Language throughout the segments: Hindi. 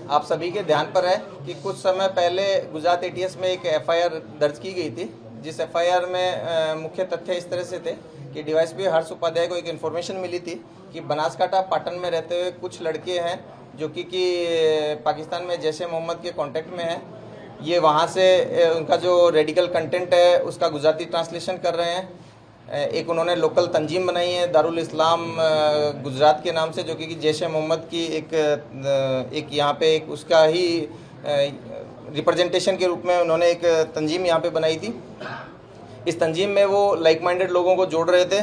आप सभी के ध्यान पर है कि कुछ समय पहले गुजरात एटीएस में एक एफआईआर दर्ज की गई थी, जिस एफआईआर में मुख्य तथ्य इस तरह से थे कि डीवाईएसपी हर्ष उपाध्याय को एक इन्फॉर्मेशन मिली थी कि बनासकांठा पाटन में रहते हुए कुछ लड़के हैं जो कि पाकिस्तान में जैश ए मोहम्मद के कांटेक्ट में हैं। ये वहाँ से उनका जो रेडिकल कंटेंट है उसका गुजराती ट्रांसलेशन कर रहे हैं। एक उन्होंने लोकल तंजीम बनाई है दारुल इस्लाम गुजरात के नाम से, जो कि जैश ए मोहम्मद की एक यहाँ पे एक उसका ही रिप्रेजेंटेशन के रूप में उन्होंने एक तंजीम यहाँ पे बनाई थी। इस तंजीम में वो लाइक माइंडेड लोगों को जोड़ रहे थे।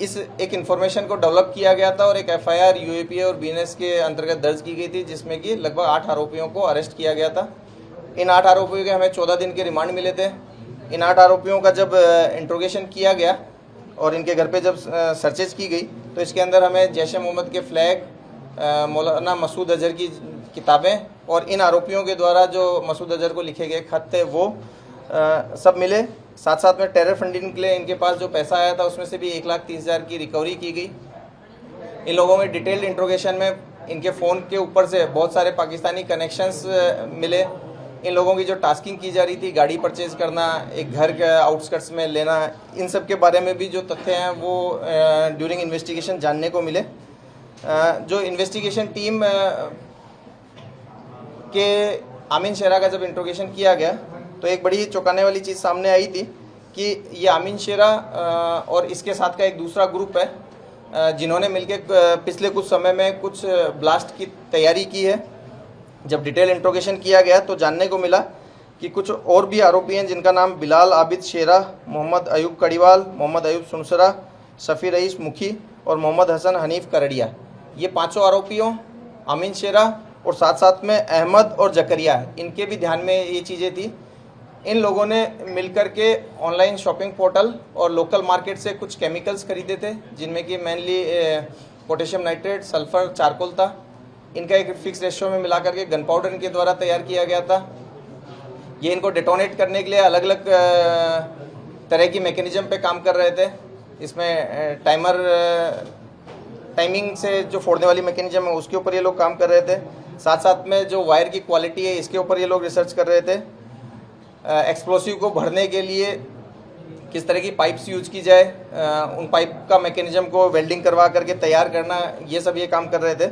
इस एक इन्फॉर्मेशन को डेवलप किया गया था और एक एफआईआर यूएपीए और बीएनएस के अंतर्गत दर्ज की गई थी, जिसमें कि लगभग 8 आरोपियों को अरेस्ट किया गया था। इन 8 आरोपियों के हमें 14 दिन के रिमांड मिले थे। इन 8 आरोपियों का जब इंट्रोगेशन किया गया और इनके घर पे जब सर्चेज की गई तो इसके अंदर हमें जैश ए मोहम्मद के फ्लैग, मौलाना मसूद अजहर की किताबें और इन आरोपियों के द्वारा जो मसूद अजहर को लिखे गए खत थे वो सब मिले। साथ साथ में टेरर फंडिंग के लिए इनके पास जो पैसा आया था उसमें से भी 1,30,000 की रिकवरी की गई। इन लोगों में डिटेल्ड इंट्रोगेशन में इनके फ़ोन के ऊपर से बहुत सारे पाकिस्तानी कनेक्शंस मिले। इन लोगों की जो टास्किंग की जा रही थी, गाड़ी परचेज करना, एक घर के आउटस्कर्ट्स में लेना, इन सब के बारे में भी जो तथ्य हैं वो ड्यूरिंग इन्वेस्टिगेशन जानने को मिले। जो इन्वेस्टिगेशन टीम के आमीन शेरा का जब इंट्रोगेशन किया गया तो एक बड़ी चौंकाने वाली चीज़ सामने आई थी कि ये आमीन शेरा और इसके साथ का एक दूसरा ग्रुप है जिन्होंने मिलकर पिछले कुछ समय में कुछ ब्लास्ट की तैयारी की है। जब डिटेल इंट्रोगेशन किया गया तो जानने को मिला कि कुछ और भी आरोपी हैं जिनका नाम बिलाल आबिद शेरा, मोहम्मद अयूब कड़ीवाल, मोहम्मद अयूब सुनसरा, सफ़ी रईस मुखी और मोहम्मद हसन हनीफ करड़िया, ये 5 आरोपियों आमीन शेरा और साथ साथ में अहमद और जकरिया, इनके भी ध्यान में ये चीज़ें थी। इन लोगों ने मिलकर के ऑनलाइन शॉपिंग पोर्टल और लोकल मार्केट से कुछ केमिकल्स खरीदे थे, जिनमें कि mainly potassium nitrate, sulphur, charcoal था। इनका एक फिक्स रेशियो में मिला करके गन पाउडर इनके द्वारा तैयार किया गया था। ये इनको डेटोनेट करने के लिए अलग अलग तरह की मैकेनिज्म पे काम कर रहे थे। इसमें टाइमिंग से जो फोड़ने वाली मैकेनिज्म है उसके ऊपर ये लोग काम कर रहे थे। साथ साथ में जो वायर की क्वालिटी है इसके ऊपर ये लोग रिसर्च कर रहे थे। एक्सप्लोसिव को भरने के लिए किस तरह की पाइप्स यूज की जाए, उन पाइप का मैकेनिज्म को वेल्डिंग करवा करके तैयार करना, ये सब ये काम कर रहे थे।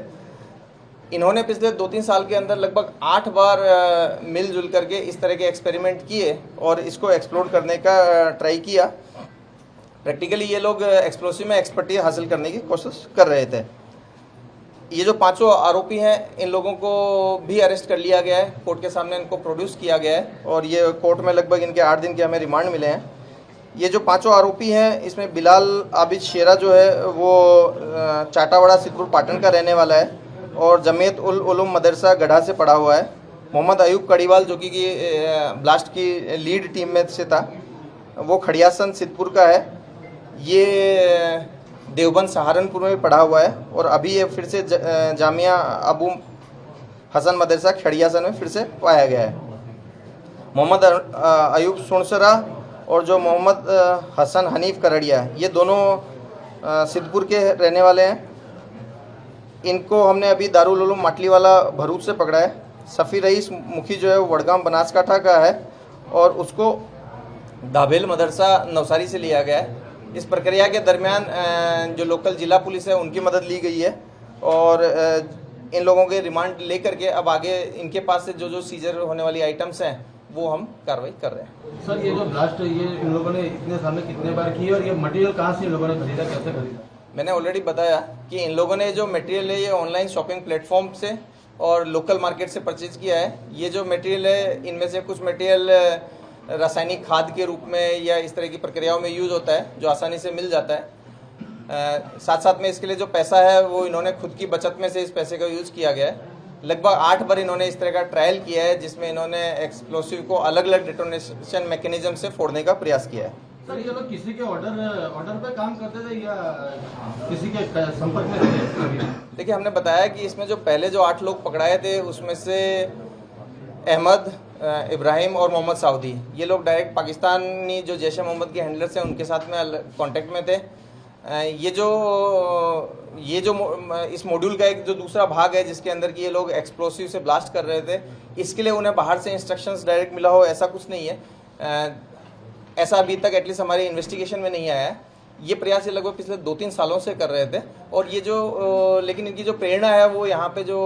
इन्होंने पिछले 2-3 साल के अंदर लगभग 8 बार मिलजुल करके इस तरह के एक्सपेरिमेंट किए और इसको एक्सप्लोर करने का ट्राई किया। प्रैक्टिकली ये लोग एक्सप्लोसिव में एक्सपर्टीज हासिल करने की कोशिश कर रहे थे। ये जो 5 आरोपी हैं इन लोगों को भी अरेस्ट कर लिया गया है, कोर्ट के सामने इनको प्रोड्यूस किया गया है और ये कोर्ट में लगभग इनके 8 दिन के हमें रिमांड मिले हैं। ये जो 5 आरोपी हैं इसमें बिलाल आबिद शेरा जो है वो चाटावाड़ा सिद्धपुर पाटन का रहने वाला है और जमीयत उल उलूम मदरसा गढ़ा से पढ़ा हुआ है। मोहम्मद अयूब कड़ीवाल जो कि ब्लास्ट की लीड टीम में से था, वो खड़ियासन सिद्धपुर का है। ये देवबंद सहारनपुर में पढ़ा हुआ है और अभी ये फिर से जामिया अबू हसन मदरसा खड़ियासन में फिर से पाया गया है। मोहम्मद अयूब सुनसरा और जो मोहम्मद हसन हनीफ करड़िया है, ये दोनों सिद्धपुर के रहने वाले हैं। इनको हमने अभी दारुल उलूम माटलीवाला भरूच से पकड़ा है। सफ़ी रईस मुखी जो है वो वडगाम बनासकांठा का है और उसको दाबेल मदरसा नवसारी से लिया गया है। इस प्रक्रिया के दरमियान जो लोकल जिला पुलिस है उनकी मदद ली गई है और इन लोगों के रिमांड लेकर के अब आगे इनके पास से जो सीजर होने वाली आइटम्स हैं वो हम कार्रवाई कर रहे हैं। सर, ये जो ब्लास्ट ये इन लोगों ने इतने साल में कितने बार की और ये मटेरियल कहाँ से इन लोगों ने खरीदा, कैसे खरीदा? मैंने ऑलरेडी बताया कि इन लोगों ने जो मटेरियल है ये ऑनलाइन शॉपिंग प्लेटफॉर्म से और लोकल मार्केट से परचेज किया है। ये जो मटेरियल है इनमें से कुछ मटेरियल रासायनिक खाद के रूप में या इस तरह की प्रक्रियाओं में यूज़ होता है जो आसानी से मिल जाता है। साथ साथ में इसके लिए जो पैसा है वो इन्होंने खुद की बचत में से इस पैसे का यूज़ किया गया है। लगभग 8 बार इन्होंने इस तरह का ट्रायल किया है जिसमें इन्होंने एक्सप्लोसिव को अलग अलग डिटोनेशन मैकेनिज्म से फोड़ने का प्रयास किया है। सर, ये लोग किसी के ऑर्डर पे काम करते थे या किसी के संपर्क में थे? देखिए, हमने बताया कि इसमें जो पहले जो 8 लोग पकड़ाए थे उसमें से अहमद, इब्राहिम और मोहम्मद सऊदी, ये लोग डायरेक्ट पाकिस्तानी जो जैश ए मोहम्मद के हैंडलर्स हैं उनके साथ में कांटेक्ट में थे। ये जो इस मॉड्यूल का एक जो दूसरा भाग है जिसके अंदर कि ये लोग एक्सप्लोसिव से ब्लास्ट कर रहे थे, इसके लिए उन्हें बाहर से इंस्ट्रक्शंस डायरेक्ट मिला हो ऐसा कुछ नहीं है। ऐसा अभी तक एटलीस्ट हमारे इन्वेस्टिगेशन में नहीं आया है। ये प्रयास ये लगभग पिछले 2-3 सालों से कर रहे थे और ये जो लेकिन इनकी जो प्रेरणा है वो यहाँ पे जो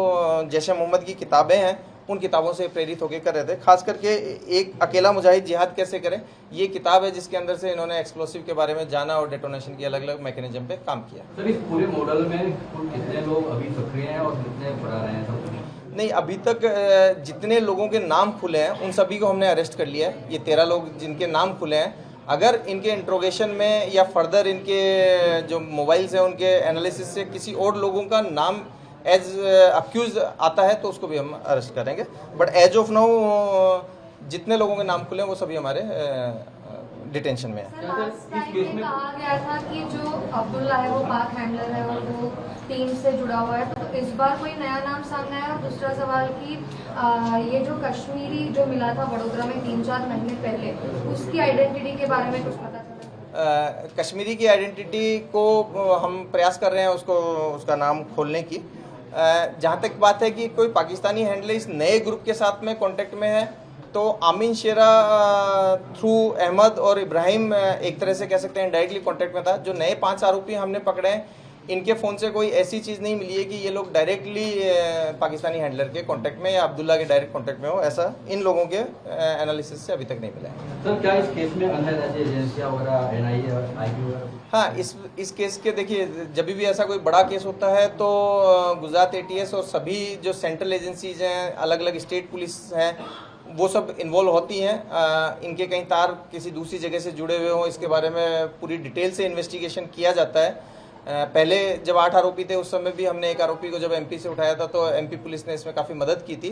जैश ए मोहम्मद की किताबें हैं उन किताबों से प्रेरित होकर कर रहे थे। खास करके एक अकेला मुजाहिद जिहाद कैसे करें, ये किताब है जिसके अंदर से इन्होंने एक्सप्लोसिव के बारे में जाना और डेटोनेशन की अलग अलग मैकेनिज्म पे काम किया। सर, इस पूरे मॉडल में कितने लोग अभी सक्रिय हैं और कितने फरार हैं सब? नहीं, अभी तक जितने लोगों के नाम खुले हैं उन सभी को हमने अरेस्ट कर लिया है। ये 13 लोग जिनके नाम खुले हैं, अगर इनके इंट्रोगेशन में या फर्दर इनके जो मोबाइल्स हैं उनके एनालिसिस से किसी और लोगों का नाम एज अक्यूज आता है तो उसको भी हम अरेस्ट करेंगे। बट एज ऑफ नाउ जितने लोगों के नाम खुले हैं वो सभी हमारे डिटेंशन में है। इस केस में कहा गया था कि जो अब्दुल्ला है वो पाक हैंडलर है और वो टीम से जुड़ा हुआ है, तो इस बार कोई नया नाम सामने आया? और दूसरा सवाल कि ये जो कश्मीरी जो मिला था वडोदरा में 3-4 महीने पहले, उसकी आइडेंटिटी के बारे में कुछ पता चला? कश्मीरी की आइडेंटिटी को हम प्रयास कर रहे हैं उसका नाम खोलने की। जहाँ तक बात है कि कोई पाकिस्तानी हैंडलर इस नए ग्रुप के साथ में कांटेक्ट में है, तो आमीन शेरा थ्रू अहमद और इब्राहिम एक तरह से कह सकते हैं डायरेक्टली कांटेक्ट में था। जो नए 5 आरोपी हमने पकड़े हैं, इनके फ़ोन से कोई ऐसी चीज़ नहीं मिली है कि ये लोग डायरेक्टली पाकिस्तानी हैंडलर के कांटेक्ट में या अब्दुल्ला के डायरेक्ट कांटेक्ट में हो, ऐसा इन लोगों के एनालिसिस से अभी तक नहीं मिला है। सर, क्या इस केस में अन्य राज्य एजेंसियां वगैरह, एनआईए और आईबी वगैरह? हाँ, इस केस के देखिए, जब भी ऐसा कोई बड़ा केस होता है तो गुजरात एटीएस और सभी जो सेंट्रल एजेंसीज हैं, अलग अलग स्टेट पुलिस हैं, वो सब इन्वॉल्व होती हैं। इनके कहीं तार किसी दूसरी जगह से जुड़े हुए हों, इसके बारे में पूरी डिटेल से इन्वेस्टिगेशन किया जाता है। पहले जब 8 आरोपी थे उस समय भी हमने एक आरोपी को जब एमपी से उठाया था तो एमपी पुलिस ने इसमें काफ़ी मदद की थी।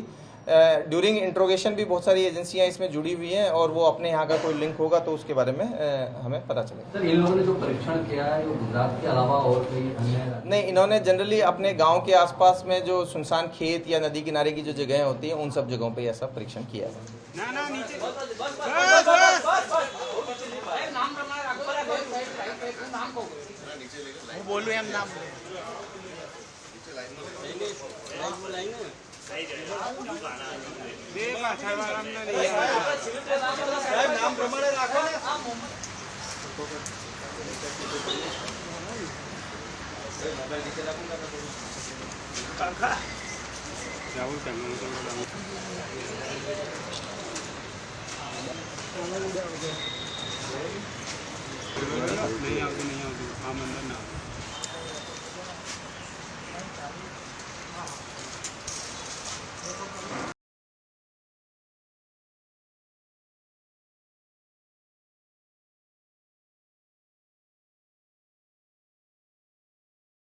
ड्यूरिंग इंट्रोगेशन भी बहुत सारी एजेंसियां इसमें जुड़ी हुई हैं और वो अपने यहाँ का कोई लिंक होगा तो उसके बारे में हमें पता चलेगा। सर, इन लोगों ने जो परीक्षण किया है वो गुजरात के अलावा और कोई अन्य? नहीं, इन्होंने जनरली अपने गांव के आसपास में जो सुनसान खेत या नदी किनारे की जो जगहें होती हैं उन सब जगहों पे ऐसा परीक्षण किया है। नहीं आती हाँ मंदिर ना